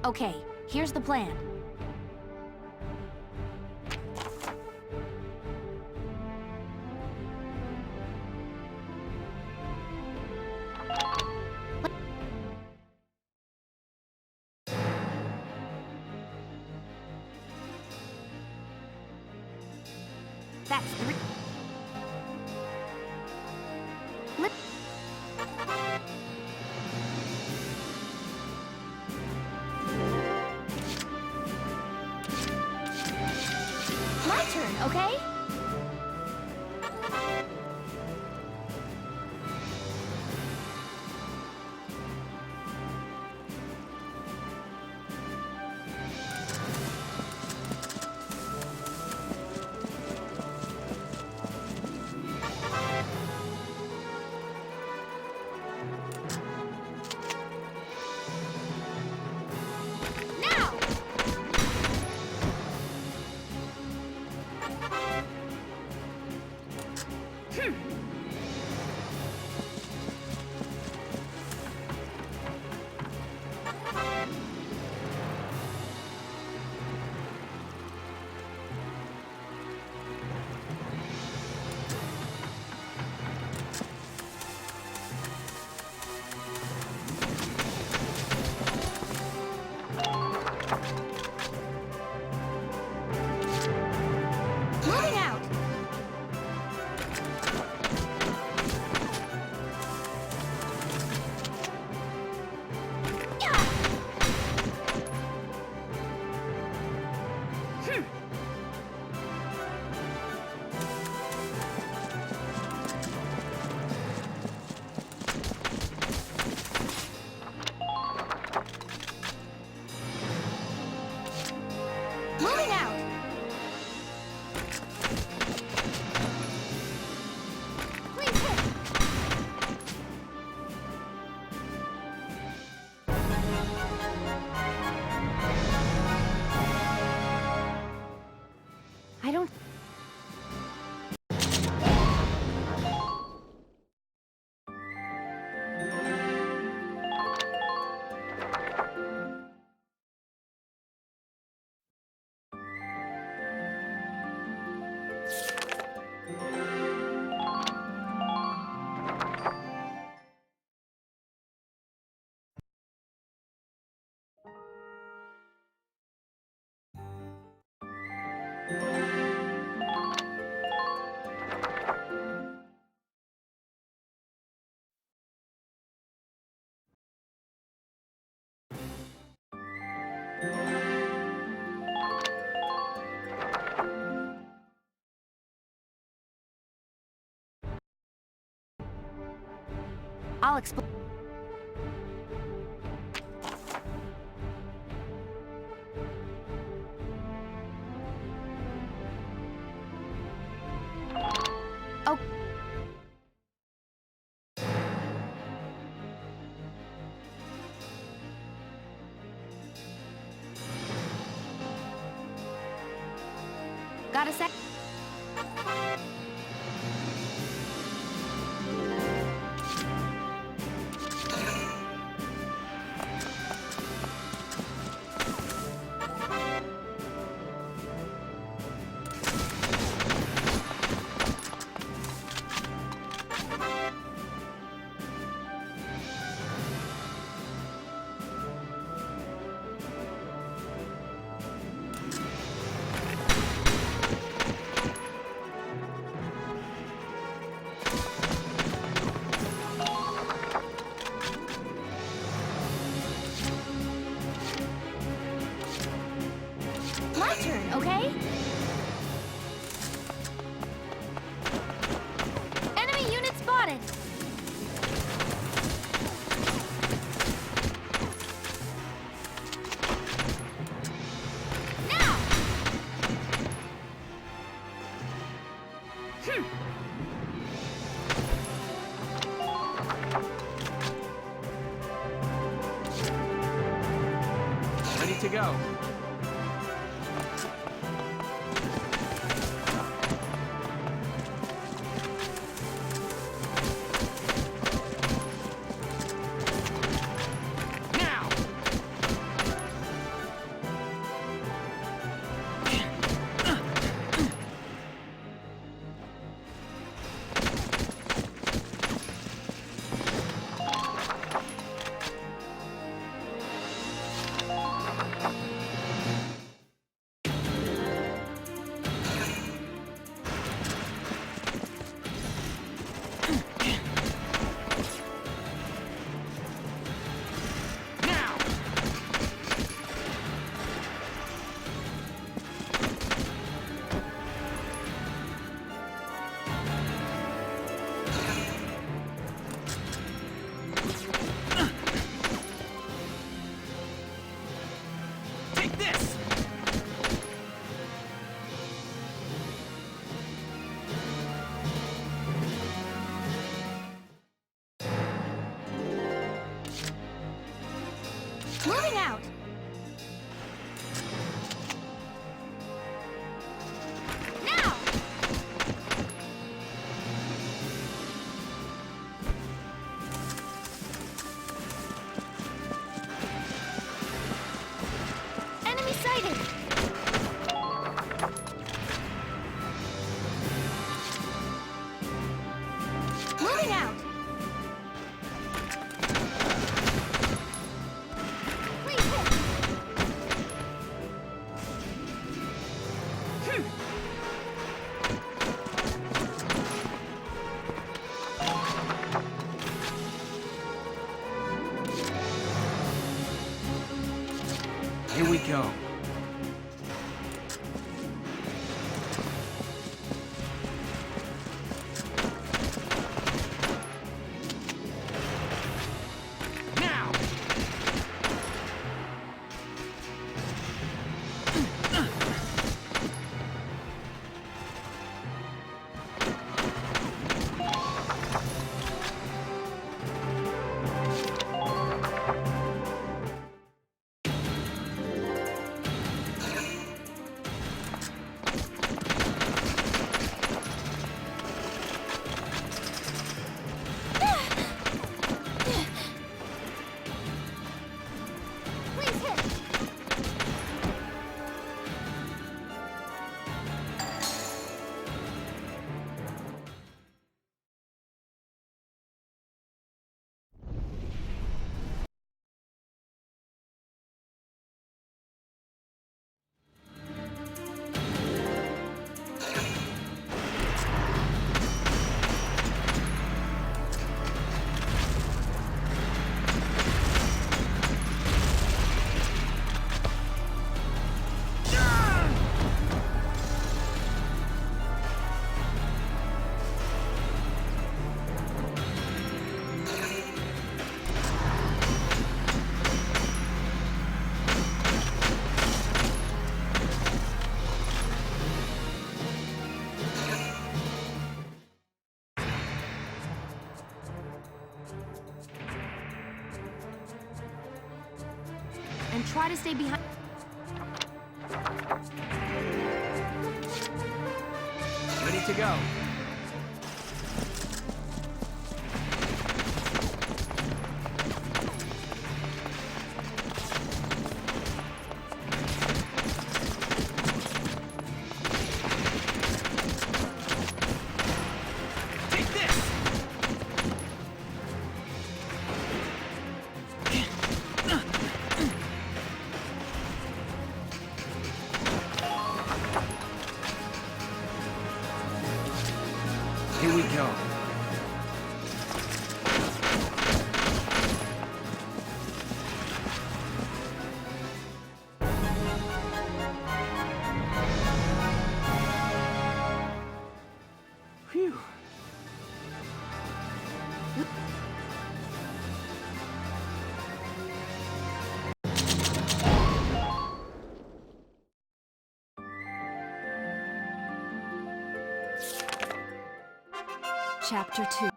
Okay, here's the plan. That's 3. My turn, okay? Moving out! Moving out! Please hit! I don't... I'll explain. Oh. Got a sec? My turn, okay? Enemy unit spotted! Now! Ready to go. Take this! Moving out. Now. Enemy sighted. Moving out. Please hit. Here we go. Now! Please hit. And try to stay behind. Ready to go. Take this! Here we go. Phew. Chapter 2.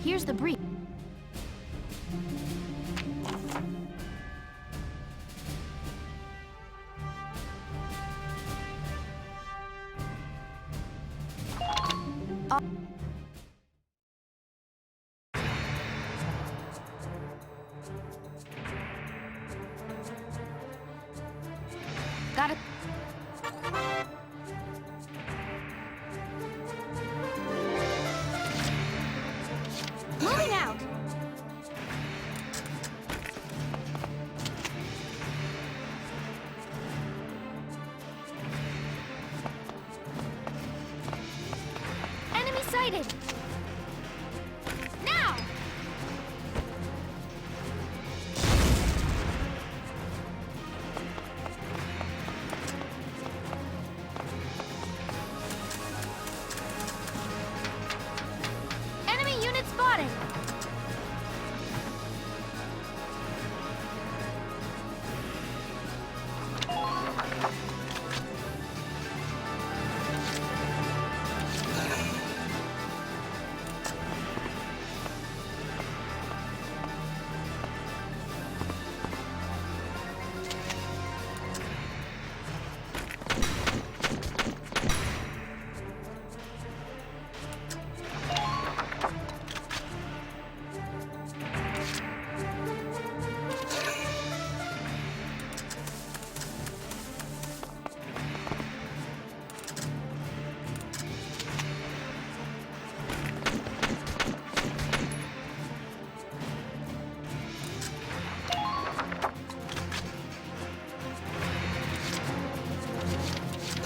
Here's the brief. Got it. Moving out. Enemy sighted. Now. Enemy unit spotted.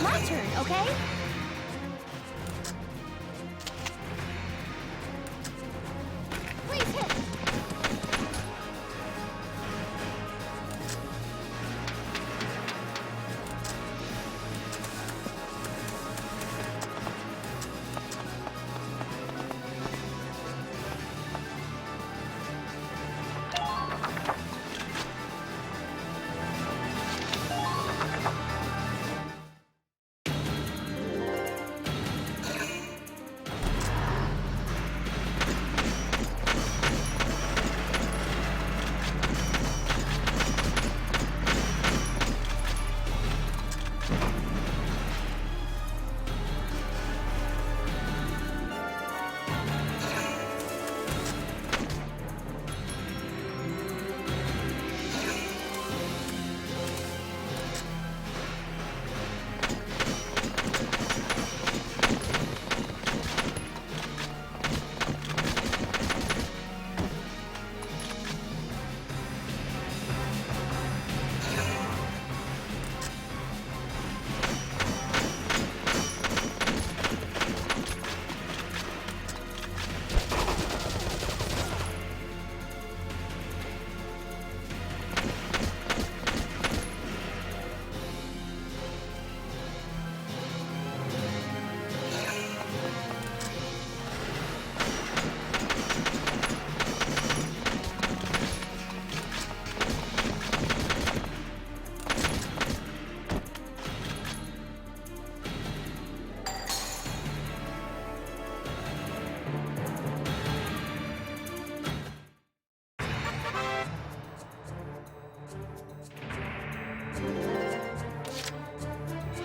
My turn, okay? Please hit.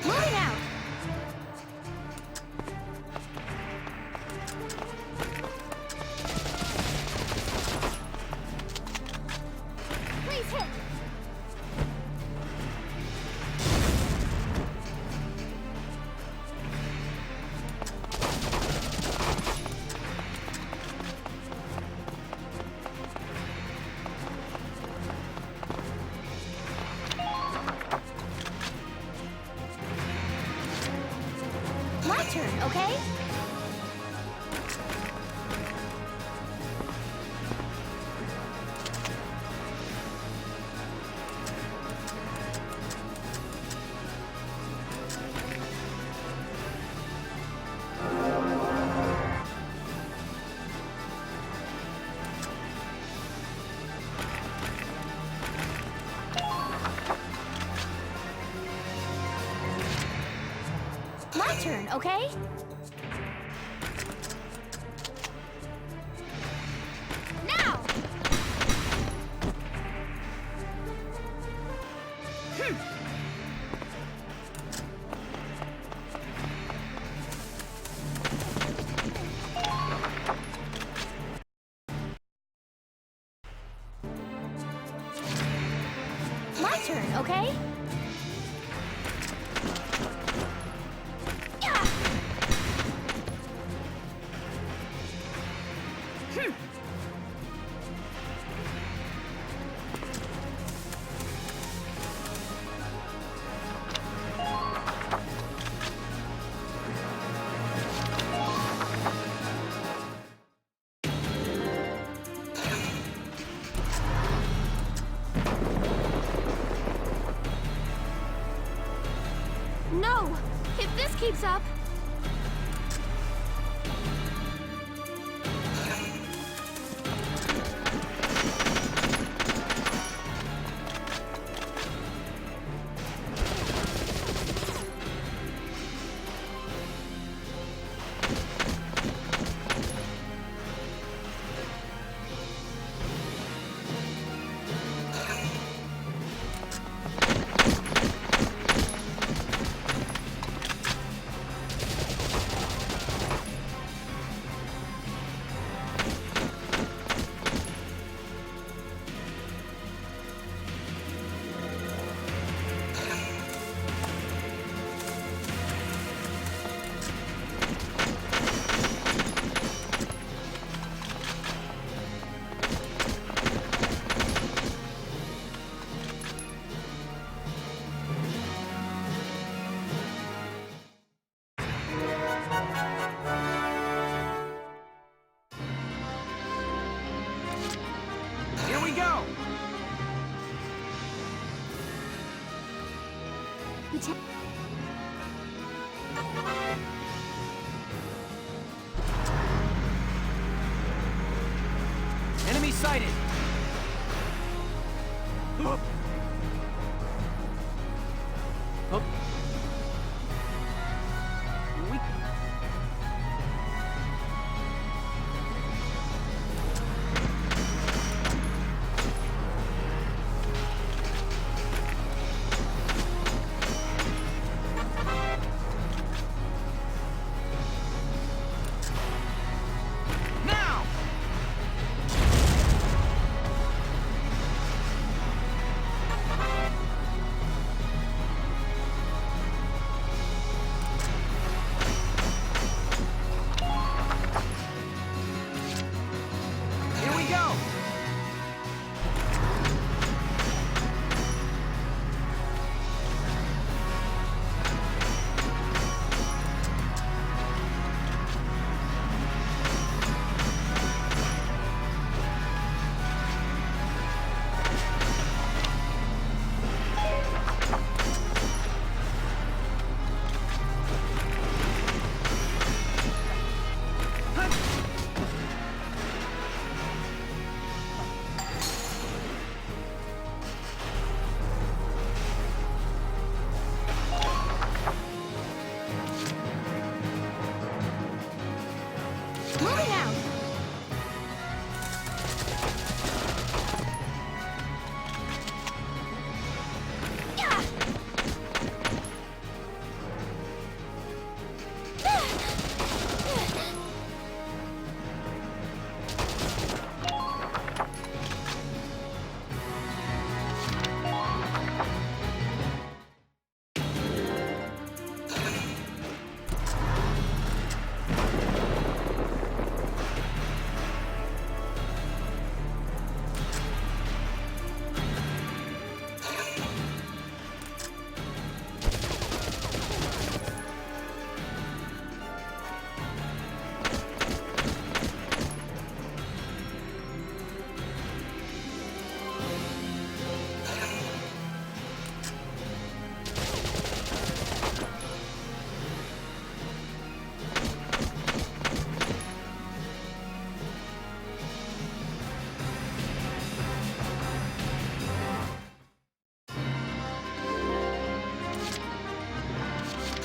Moving out. Please hit. My turn, okay? My turn, okay? Now! turn, okay? Yeah. No! If this keeps up... Here we go! Enemy sighted! Oh. Oh. We... Now! Here we go! Moving out! Yeah!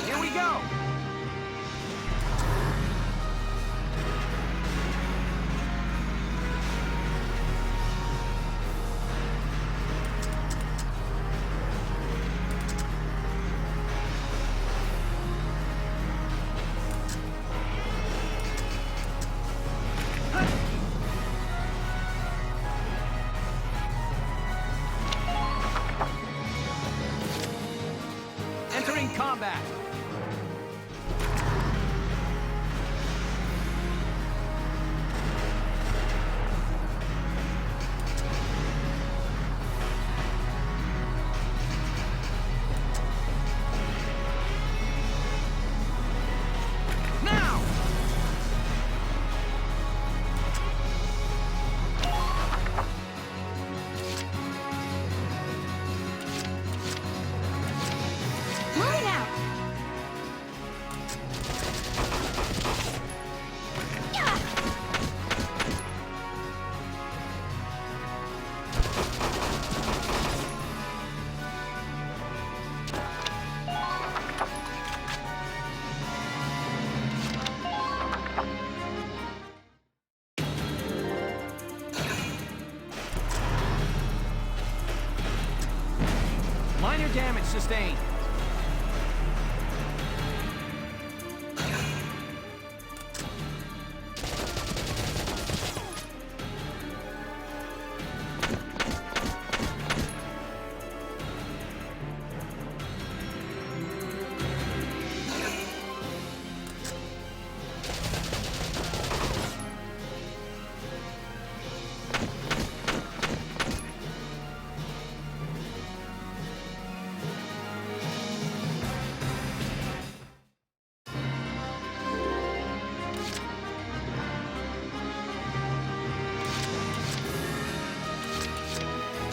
Here we go! combat. Moving out! Yeah! Minor damage sustained.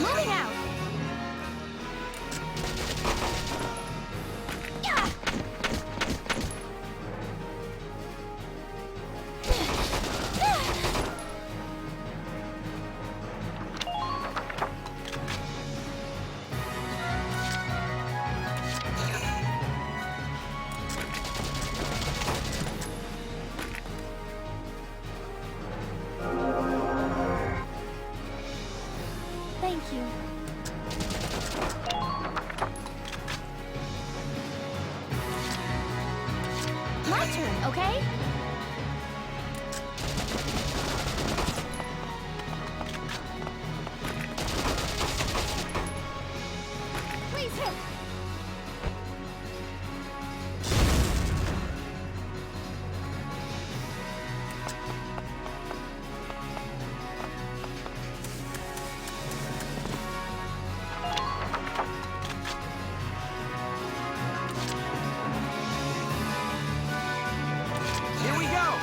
Moving out! Yeah! Thank you. My turn, okay? Please hit! Here we go.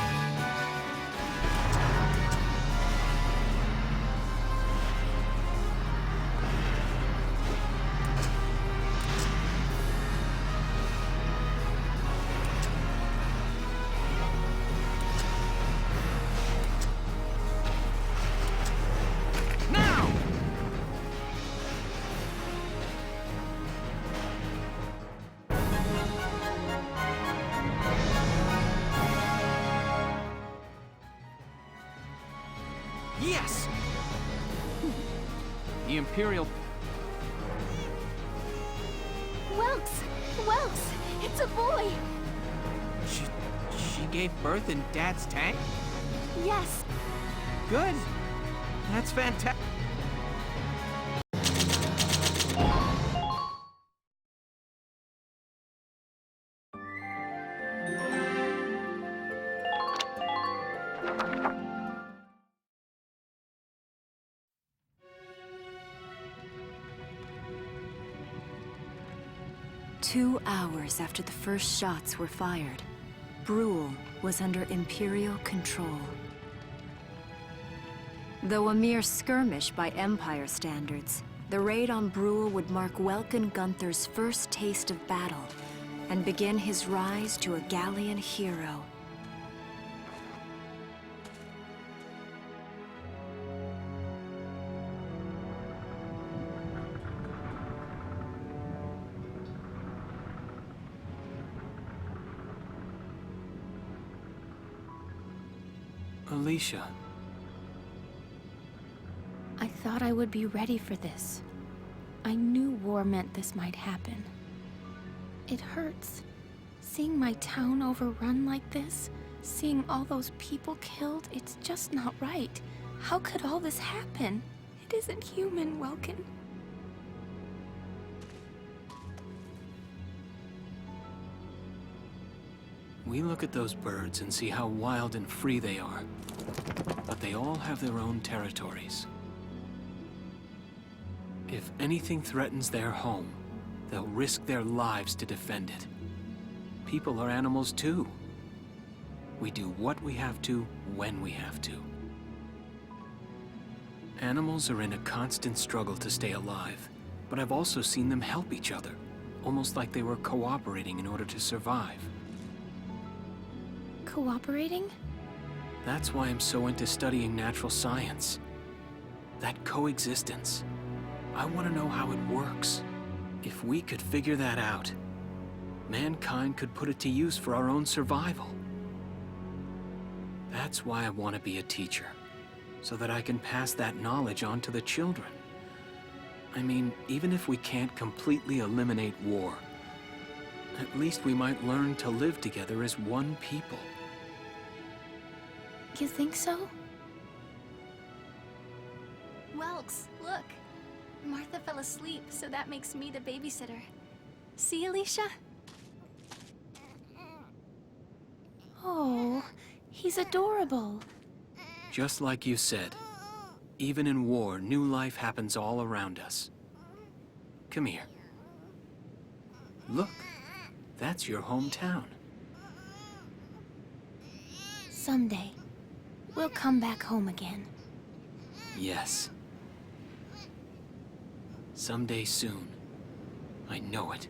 Now. Yes! The Imperial... Welks! Welks! It's a boy! She gave birth in Dad's tank? Yes. Good. That's fantastic. Two hours after the first shots were fired, Brule was under Imperial control. Though a mere skirmish by Empire standards, the raid on Brule would mark Welkin Gunther's first taste of battle and begin his rise to a Gallian hero. Alicia. I thought I would be ready for this. I knew war meant this might happen. It hurts. Seeing my town overrun like this, seeing all those people killed, it's just not right. How could all this happen? It isn't human, Welkin. We look at those birds and see how wild and free they are. But they all have their own territories. If anything threatens their home, they'll risk their lives to defend it. People are animals too. We do what we have to, when we have to. Animals are in a constant struggle to stay alive, but I've also seen them help each other, almost like they were cooperating in order to survive. Cooperating? That's why I'm so into studying natural science. That coexistence. I want to know how it works. If we could figure that out, mankind could put it to use for our own survival. That's why I want to be a teacher, so that I can pass that knowledge on to the children. I mean, even if we can't completely eliminate war, at least we might learn to live together as one people. You think so? Welks, look. Martha fell asleep, so that makes me the babysitter. See, Alicia? Oh, he's adorable. Just like you said, even in war, new life happens all around us. Come here. Look, that's your hometown. Someday, we'll come back home again. Yes. Someday soon. I know it.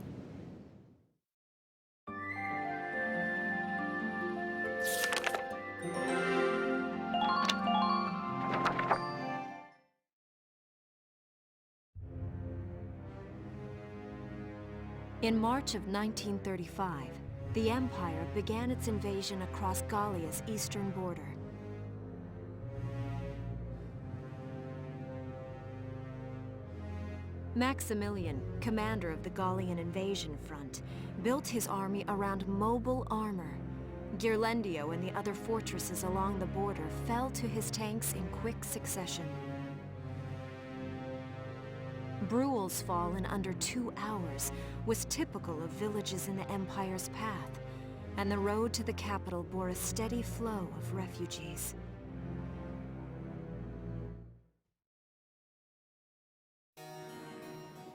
In March of 1935, the Empire began its invasion across Gallia's eastern border. Maximilian, commander of the Gallian invasion front, built his army around mobile armor. Ghirlandaio and the other fortresses along the border fell to his tanks in quick succession. Bruhl's fall in under 2 hours was typical of villages in the Empire's path, and the road to the capital bore a steady flow of refugees.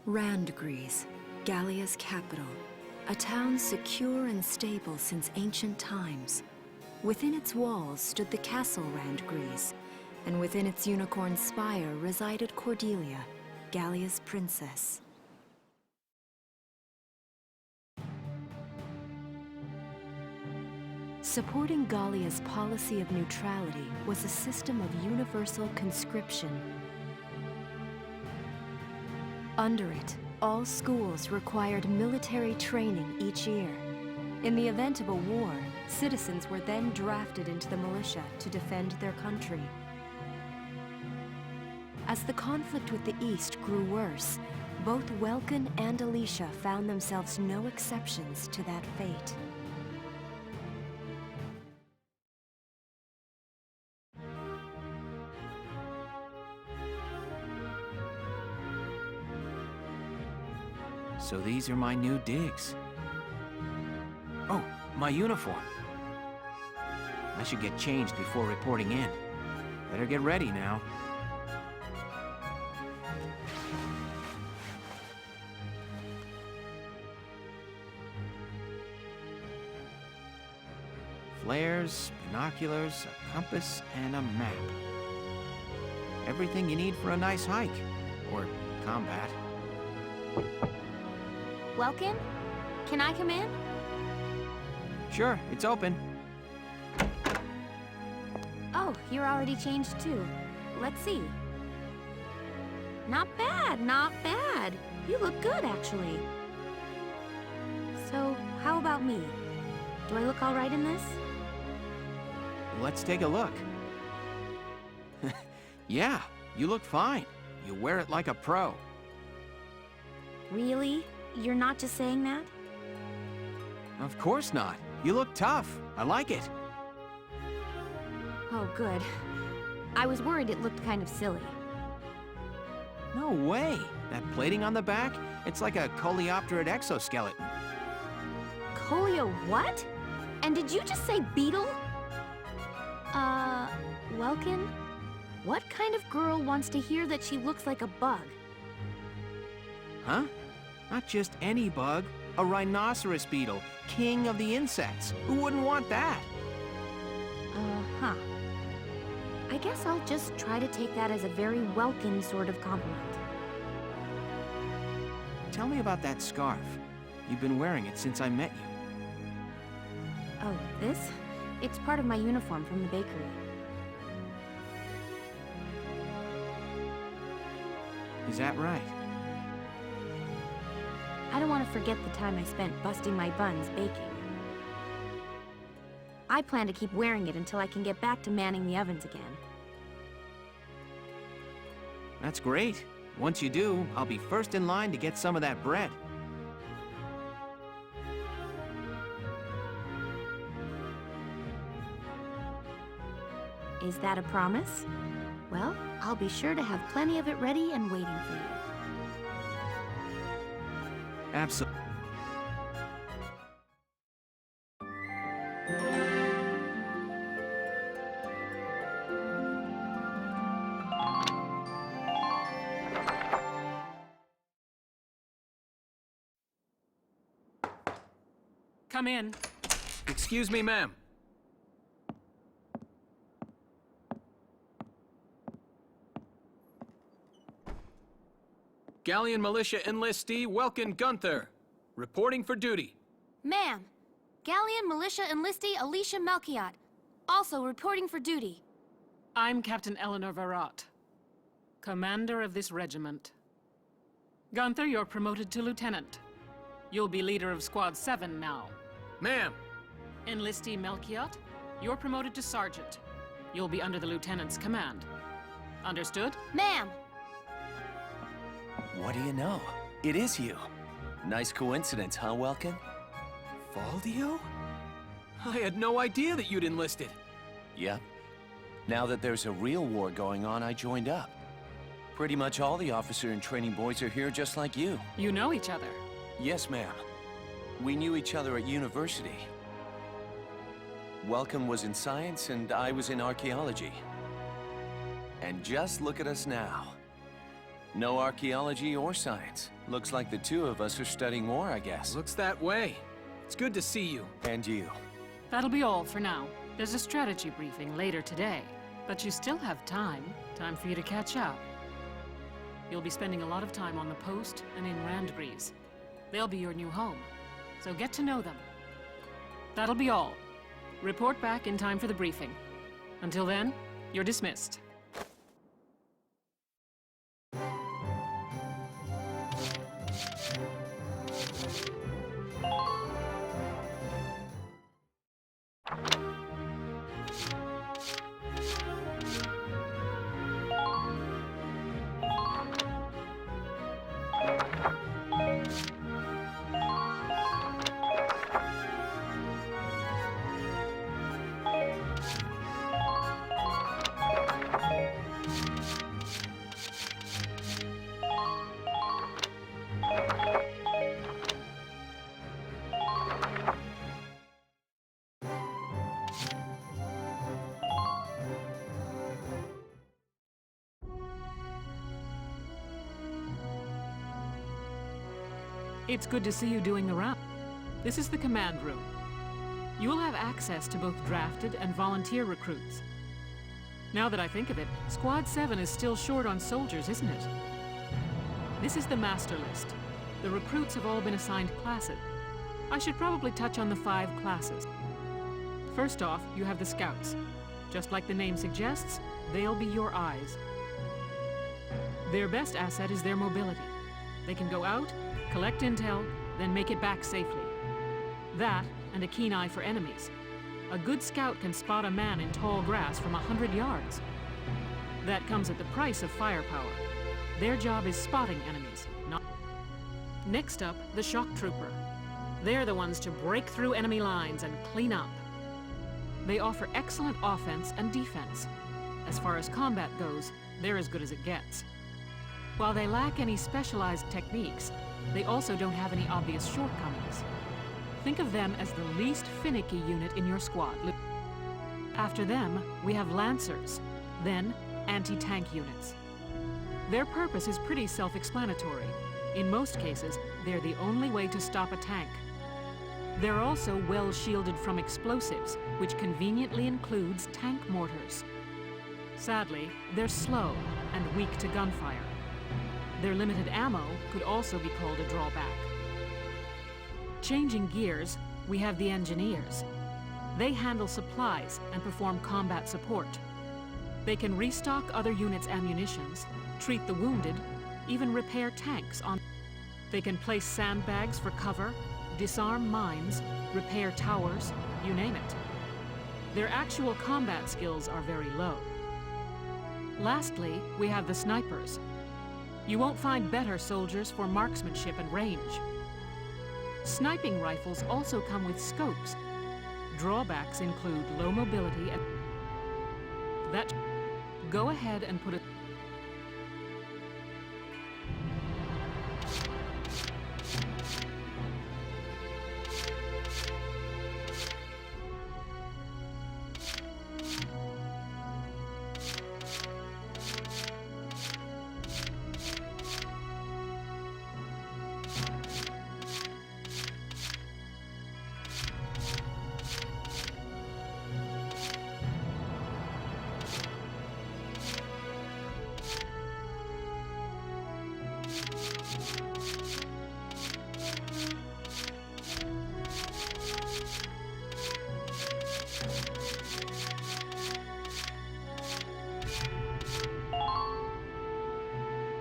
Randgries, Gallia's capital, a town secure and stable since ancient times. Within its walls stood the castle Randgries, and within its unicorn spire resided Cordelia, Gallia's princess. Supporting Gallia's policy of neutrality was a system of universal conscription. Under it, all schools required military training each year. In the event of a war, citizens were then drafted into the militia to defend their country. As the conflict with the East grew worse, both Welkin and Alicia found themselves no exceptions to that fate. So these are my new digs. Oh, my uniform. I should get changed before reporting in. Better get ready now. Flares, binoculars, a compass, and a map. Everything you need for a nice hike. Or combat. Welkin? Can I come in? Sure, it's open. Oh, you're already changed too. Let's see. Not bad, not bad. You look good, actually. So, how about me? Do I look all right in this? Let's take a look. Yeah, you look fine. You wear it like a pro. Really? You're not just saying that? Of course not. You look tough. I like it. Oh, good. I was worried it looked kind of silly. No way. That plating on the back, it's like a coleopterid exoskeleton. Coleo what? And Did you just say beetle? Welkin? What kind of girl wants to hear that she looks like a bug? Huh? Not just any bug. A rhinoceros beetle, king of the insects. Who wouldn't want that? Uh-huh. I guess I'll just try to take that as a very Welkin sort of compliment. Tell me about that scarf. You've been wearing it since I met you. Oh, this? It's part of my uniform from the bakery. Is that right? I don't want to forget the time I spent busting my buns baking. I plan to keep wearing it until I can get back to manning the ovens again. That's great. Once you do, I'll be first in line to get some of that bread. Is that a promise? Well, I'll be sure to have plenty of it ready and waiting for you. Absolutely. Come in. Excuse me, ma'am. Galleon Militia Enlistee Welkin Gunther, reporting for duty. Ma'am, Galleon Militia Enlistee Alicia Melchiot, also reporting for duty. I'm Captain Eleanor Varrot, commander of this regiment. Gunther, you're promoted to lieutenant. You'll be leader of Squad 7 now. Ma'am. Enlistee Melchiot, you're promoted to sergeant. You'll be under the lieutenant's command. Understood? Ma'am. What do you know? It is you. Nice coincidence, huh, Welkin? Valdio? I had no idea that you'd enlisted. Yep. Now that there's a real war going on, I joined up. Pretty much all the officer and training boys are here just like you. You know each other. Yes, ma'am. We knew each other at university. Welcome was in science and I was in archaeology. And just look at us now. No archaeology or science. Looks like the two of us are studying war, I guess. Looks that way. It's good to see you. And you. That'll be all for now. There's a strategy briefing later today. But you still have time. Time for you to catch up. You'll be spending a lot of time on the post and in Randbreeze. They'll be your new home. So get to know them. That'll be all. Report back in time for the briefing. Until then, you're dismissed. It's good to see you doing the round. This is the command room. You will have access to both drafted and volunteer recruits. Now that I think of it, Squad 7 is still short on soldiers, isn't it? This is the master list. The recruits have all been assigned classes. I should probably touch on the 5 classes. First off, you have the scouts. Just like the name suggests, they'll be your eyes. Their best asset is their mobility. They can go out, collect intel, then make it back safely. That, and a keen eye for enemies. A good scout can spot a man in tall grass from 100 yards. That comes at the price of firepower. Their job is spotting enemies, not... Next up, the shock trooper. They're the ones to break through enemy lines and clean up. They offer excellent offense and defense. As far as combat goes, they're as good as it gets. While they lack any specialized techniques, they also don't have any obvious shortcomings. Think of them as the least finicky unit in your squad. After them, we have Lancers, then anti-tank units. Their purpose is pretty self-explanatory. In most cases, they're the only way to stop a tank. They're also well shielded from explosives, which conveniently includes tank mortars. Sadly, they're slow and weak to gunfire. Their limited ammo could also be called a drawback. Changing gears, we have the Engineers. They handle supplies and perform combat support. They can restock other units' ammunitions, treat the wounded, even repair tanks on. They can place sandbags for cover, disarm mines, repair towers, you name it. Their actual combat skills are very low. Lastly, we have the Snipers. You won't find better soldiers for marksmanship and range. Sniping rifles also come with scopes. Drawbacks include low mobility and that. Go ahead and put a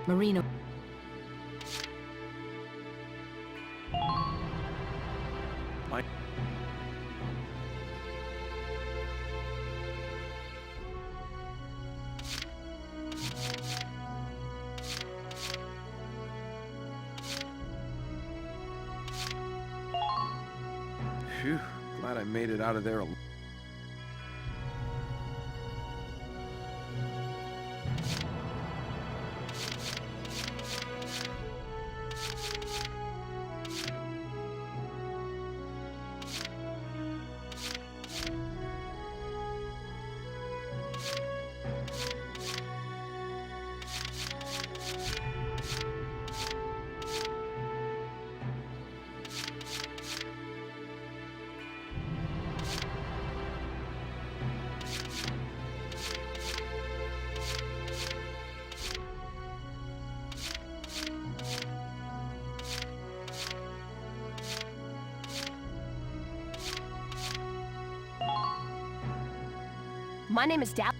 Marino. Phew, glad I made it out of there alive. My name is Dal.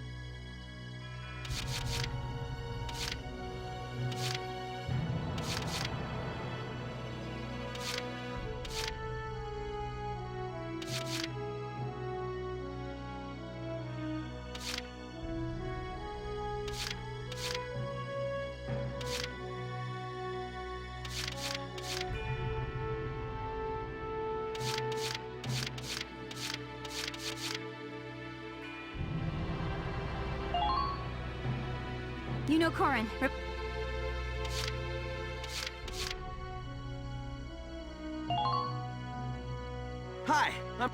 You know Corin. Hi, I'm...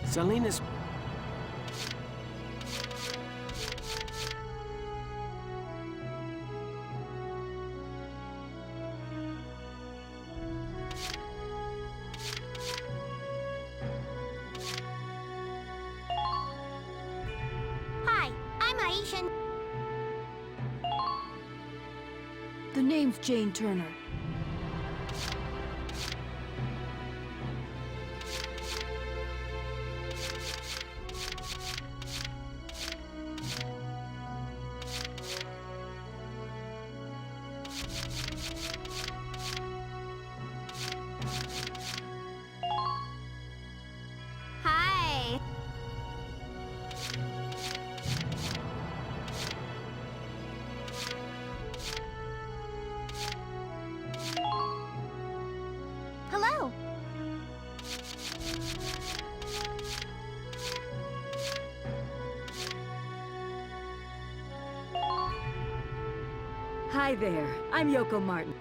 Selena's... Hi, I'm Aisha. The name's Jane Turner. Hi. Hi there, I'm Yoko Martin.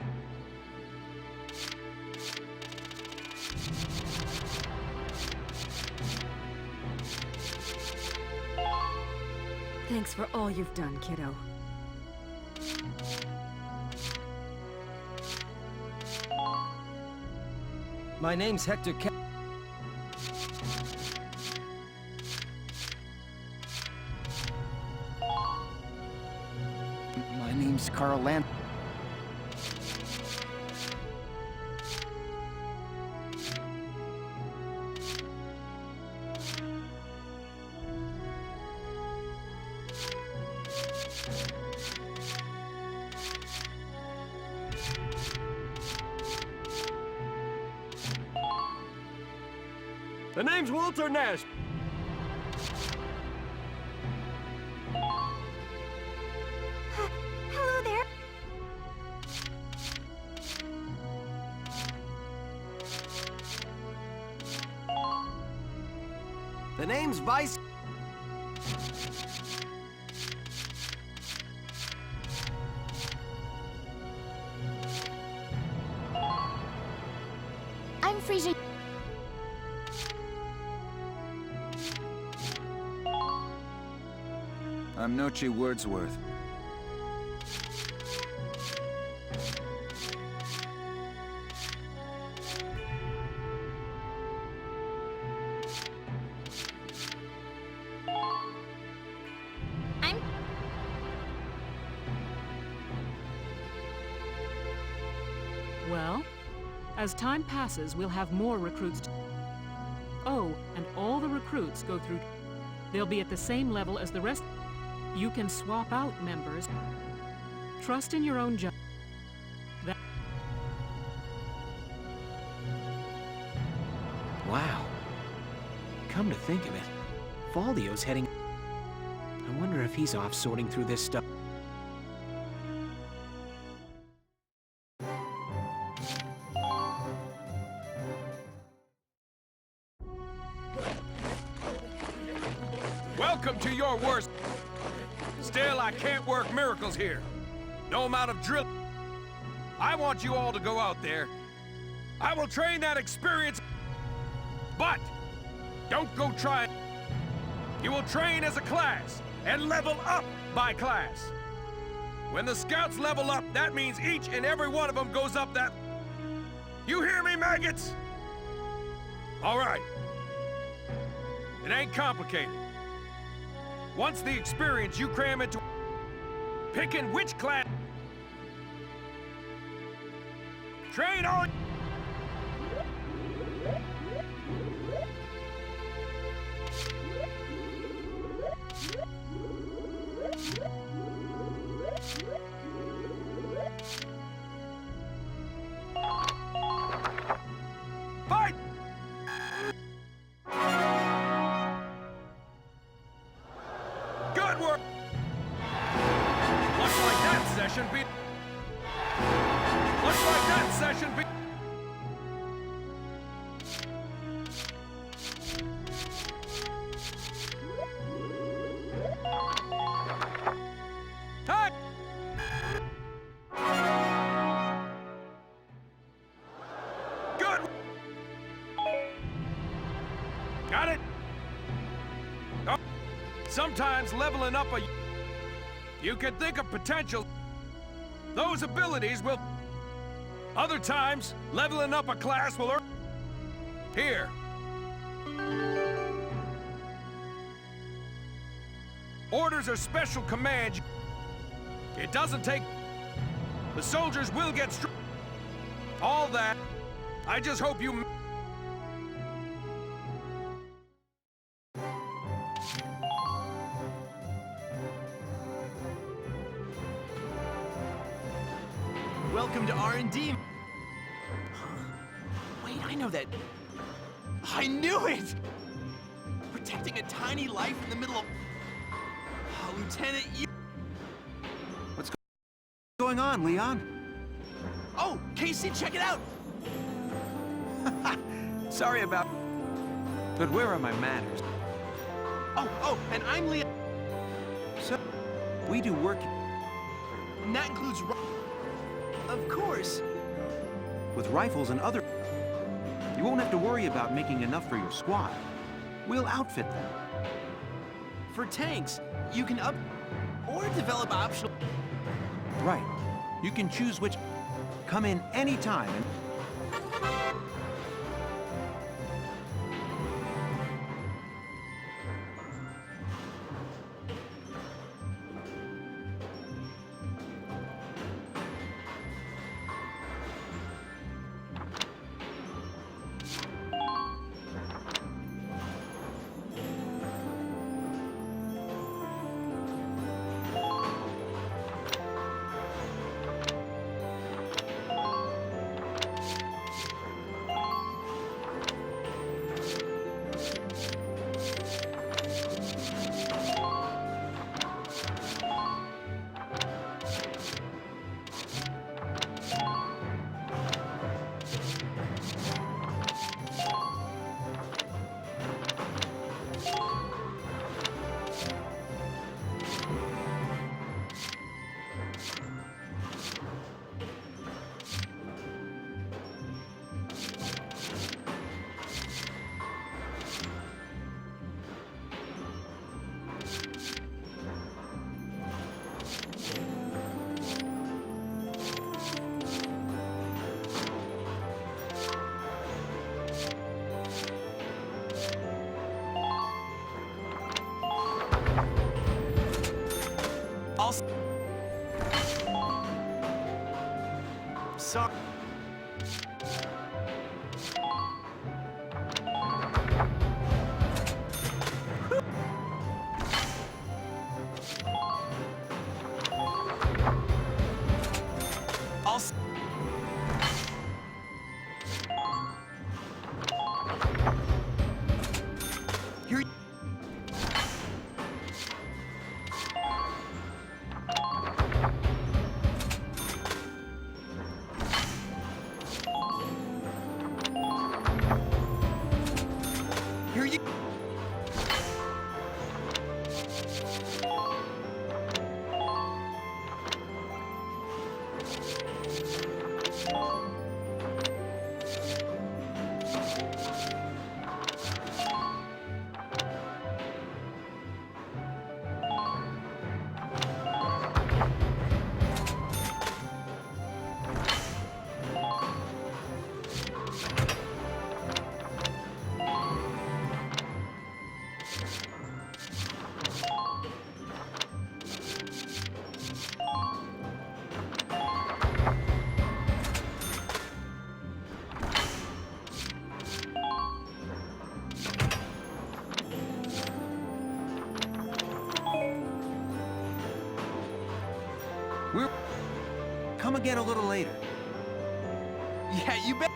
Thanks for all you've done, kiddo. My name's Hector Ca- My name's Carl Land. The name's Walter Nash. Hello there. The name's Vice... I'm freezing. I'm Noche Wordsworth. Well, as time passes, we'll have more recruits. Oh, and all the recruits go through. They'll be at the same level as the rest. You can swap out members. Trust in your own judgment. Wow. Come to think of it, Faldio's heading... I wonder if he's off sorting through this stuff. Welcome to your worst. Still, I can't work miracles here. No amount of drill. I want you all to go out there. I will train that experience. But don't go trying. You will train as a class and level up by class. When the scouts level up, that means each and every one of them goes up that... You hear me, maggots? All right. It ain't complicated. Once the experience you cram into picking which class, train on. Fight! Good work! Looks like that session beat... Looks like that session beat... Hey! Good! Got it? Oh. Sometimes leveling up a... You can think of potential. Those abilities will... Other times, leveling up a class will earn... Here. Orders are special commands. It doesn't take... The soldiers will get all that. I just hope you... Welcome to R&D. Wait, I know that. I knew it! Protecting a tiny life in the middle of... Lieutenant, you... What's going on, Leon? Oh, Casey, check it out! Sorry about... But where are my manners? Oh, and I'm Leon. So, we do work... And that includes Of course. With rifles and other... You won't have to worry about making enough for your squad. We'll outfit them. For tanks, you can up... or develop optional... Right. You can choose which... Come in any time and... Sorry. Here. Here you... Come again a little later. Yeah, you bet.